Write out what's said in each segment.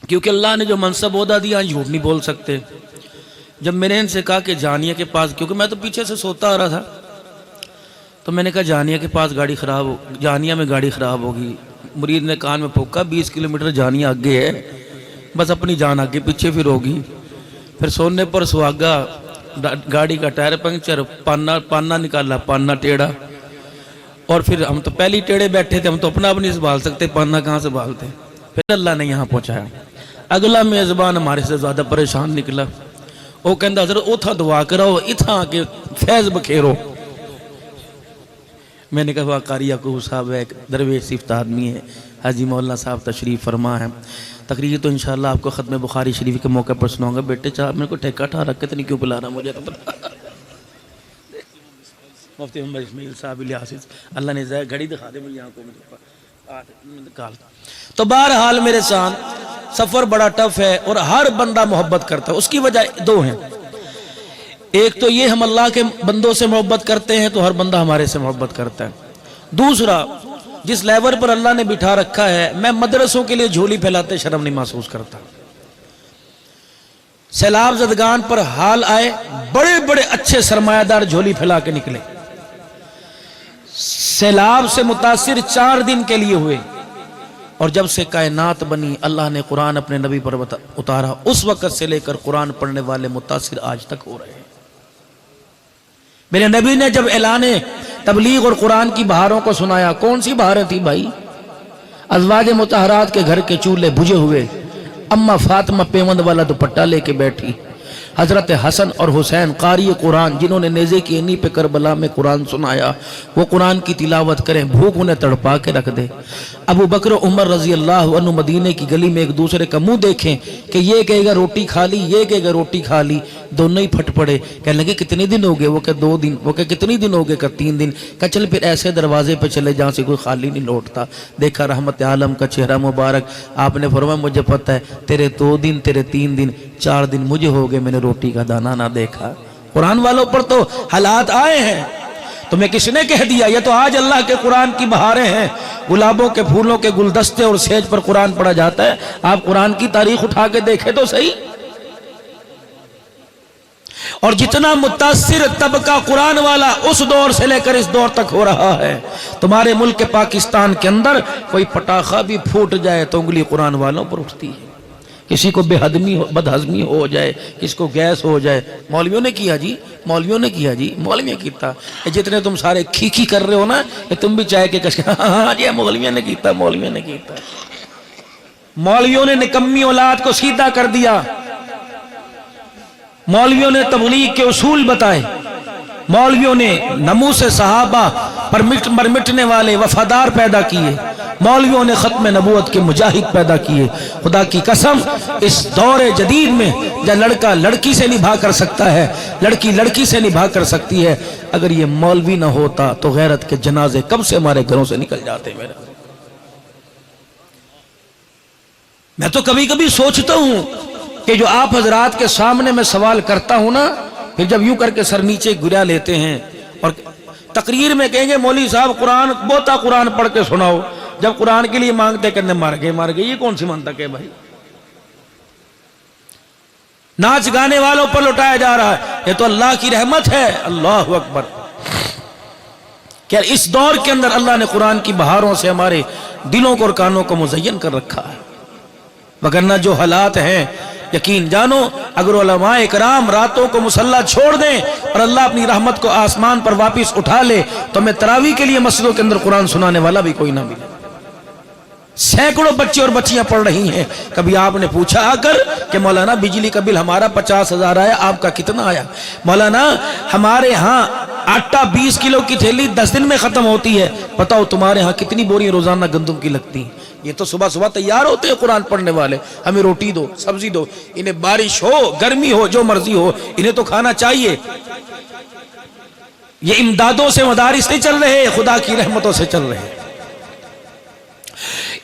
کیونکہ اللہ نے جو منصب عہدہ دیا جھوٹ نہیں بول سکتے۔ جب میں نے ان سے کہا کہ جانیہ کے پاس، کیونکہ میں تو پیچھے سے سوتا آ رہا تھا، تو میں نے کہا جانیہ کے پاس گاڑی خراب ہو، جانیہ میں گاڑی خراب ہوگی۔ مرید نے کان میں پھونکا 20 کلومیٹر جانیہ آگے ہے، بس اپنی جان آگے پیچھے پھر ہوگی۔ پھر سونے پر سہاگا، گاڑی کا ٹائر پنکچر، پانا نکالا، پانا ٹیڑھا، اور پھر ہم تو پہلی ٹیڑھے بیٹھے تھے، ہم تو اپنا نہیں سنبھال سکتے، پانا کہاں سے سنبھالتے۔ پھر اللہ نے یہاں پہنچایا۔ اگلا میزبان ہمارے سے زیادہ پریشان نکلا، وہ کہندا حضرت اتھا دعا کراؤ، اتھا آ کے فیض بکھیرو۔ میں نے کہا قاری یعقوب صاحب ایک درویش صفت آدمی ہے، حاجی مولانا صاحب تشریف فرما ہے، تقریر تو انشاءاللہ آپ کو ختم بخاری شریف کے موقع پر سناؤں گا۔ بیٹے چاہ میرے کو ٹھیکہ ٹھا رکھ کے تو نہیں کیوں بلا رہا، مجھے تو پتا۔ مفتی محمد اسماعیل صاحب الیاس، اللہ نے گھڑی دکھا دے مجھے یہاں کو نکال۔ تو بہرحال میرے ساتھ سفر بڑا ٹف ہے اور ہر بندہ محبت کرتا ہے۔ اس کی وجہ دو ہیں، ایک تو یہ ہم اللہ کے بندوں سے محبت کرتے ہیں تو ہر بندہ ہمارے سے محبت کرتا ہے۔ دوسرا، جس لیول پر اللہ نے بٹھا رکھا ہے، میں مدرسوں کے لیے جھولی پھیلاتے شرم نہیں محسوس کرتا۔ سیلاب زدگان پر حال آئے، بڑے بڑے اچھے سرمایہ دار جھولی پھیلا کے نکلے۔ سیلاب سے متاثر 4 دن کے لیے ہوئے، اور جب سے کائنات بنی اللہ نے قرآن اپنے نبی پر اتارا، اس وقت سے لے کر قرآن پڑھنے والے متاثر آج تک ہو رہے ہیں۔ میرے نبی نے جب اعلان تبلیغ اور قرآن کی بہاروں کو سنایا، کون سی بہاریں تھی بھائی؟ ازواج مطہرات کے گھر کے چولہے بجھے ہوئے، اما فاطمہ پیوند والا دوپٹہ لے کے بیٹھی، حضرت حسن اور حسین قاری قرآن جنہوں نے نیزے کی اینی پہ کربلا میں قرآن سنایا، وہ قرآن کی تلاوت کریں، بھوک انہیں تڑپا کے رکھ دے۔ ابو بکر عمر رضی اللہ عنہ مدینے کی گلی میں ایک دوسرے کا منہ دیکھیں کہ یہ کہے گا روٹی کھا لی، یہ کہے گا روٹی کھا لی، دونوں ہی پھٹ پڑے۔ کہنے لگے کتنے دن ہو گئے؟ وہ کہ 2 دن۔ وہ کہ کتنی دن ہو گئے؟ کہ 3 دن۔ کہ چل پھر ایسے دروازے پہ چلے جہاں سے کوئی خالی نہیں لوٹتا۔ دیکھا رحمت عالم کا چہرہ مبارک، آپ نے فرمایا مجھے پتہ ہے تیرے 2 دن، تیرے 3 دن، 4 دن مجھے ہو گئے میں نے روٹی کا دانہ نہ دیکھا۔ قرآن والوں پر تو حالات آئے ہیں، تمہیں کس نے کہہ دیا؟ یہ تو آج اللہ کے قرآن کی بہاریں ہیں، گلابوں کے پھولوں کے گلدستے اور سیج پر قرآن پڑھا جاتا ہے۔ آپ قرآن کی تاریخ اٹھا کے دیکھیں تو صحیح۔ اور جتنا متاثر طبقہ قرآن والا اس دور سے لے کر اس دور تک ہو رہا ہے، تمہارے ملک پاکستان کے اندر کوئی پٹاخہ بھی پھوٹ جائے تو انگلی قرآن والوں پر اٹھتی ہے۔ کسی کو بدہضمی ہو جائے، کسی کو گیس ہو جائے، مولویوں نے کیا جی، مولویوں نے کیا جی، مولویوں نے کیتا۔ جتنے تم سارے کھی کر رہے ہو نا، یہ تم بھی چاہے کہ ہاں جی مولویوں نے کیتا، مولویوں نے کیتا۔ مولویوں نے نکمی اولاد کو سیدھا کر دیا، مولویوں نے تبلیغ کے اصول بتائے، مولویوں نے ناموس صحابہ پر مٹنے والے وفادار پیدا کیے، مولویوں نے ختم نبوت کے مجاہد پیدا کیے۔ خدا کی قسم اس دور جدید میں جب لڑکا لڑکی سے نبھا کر سکتا ہے، لڑکی لڑکی سے نبھا کر سکتی ہے، اگر یہ مولوی نہ ہوتا تو غیرت کے جنازے کب سے ہمارے گھروں سے نکل جاتے۔ میں تو کبھی کبھی سوچتا ہوں کہ جو آپ حضرات کے سامنے میں سوال کرتا ہوں نا، پھر جب یوں کر کے سر نیچے گرا لیتے ہیں اور تقریر میں کہیں گے مولوی صاحب قرآن بہتا قرآن پڑھ کے سناؤ، جب قرآن کے لیے مانگتے کرنے مار گئے، یہ کون سی منطق ہے بھائی؟ ناچ گانے والوں پر لٹایا جا رہا ہے، یہ تو اللہ کی رحمت ہے۔ اللہ اکبر۔ کہ اس دور کے اندر اللہ نے قرآن کی بہاروں سے ہمارے دلوں کو اور کانوں کو مزین کر رکھا ہے، وگرنہ جو حالات ہیں یقین جانو اگر علماء اکرام راتوں کو مصلی چھوڑ دیں اور اللہ اپنی رحمت کو آسمان پر واپس اٹھا لے تو ہمیں تراویح کے لیے مسجدوں کے اندر قرآن سنانے والا بھی کوئی نہ ملے۔ سینکڑوں بچے اور بچیاں پڑھ رہی ہیں۔ کبھی آپ نے پوچھا آ کر کہ مولانا بجلی کا بل ہمارا 50,000 آیا، آپ کا کتنا آیا؟ مولانا ہمارے ہاں آٹا 20 کلو کی تھیلی 10 دن میں ختم ہوتی ہے، بتاؤ تمہارے ہاں کتنی بوری روزانہ گندم کی لگتی ہیں؟ یہ تو صبح صبح تیار ہوتے ہیں قرآن پڑھنے والے، ہمیں روٹی دو، سبزی دو، انہیں بارش ہو گرمی ہو جو مرضی ہو انہیں تو کھانا چاہیے۔ یہ امدادوں سے مدارس نہیں چل رہے، خدا کی رحمتوں سے چل رہے۔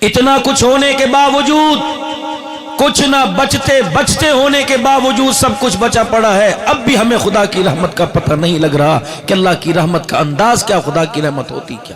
اتنا کچھ ہونے کے باوجود، کچھ نہ بچتے ہونے کے باوجود سب کچھ بچا پڑا ہے، اب بھی ہمیں خدا کی رحمت کا پتہ نہیں لگ رہا کہ اللہ کی رحمت کا انداز کیا، خدا کی رحمت ہوتی کیا۔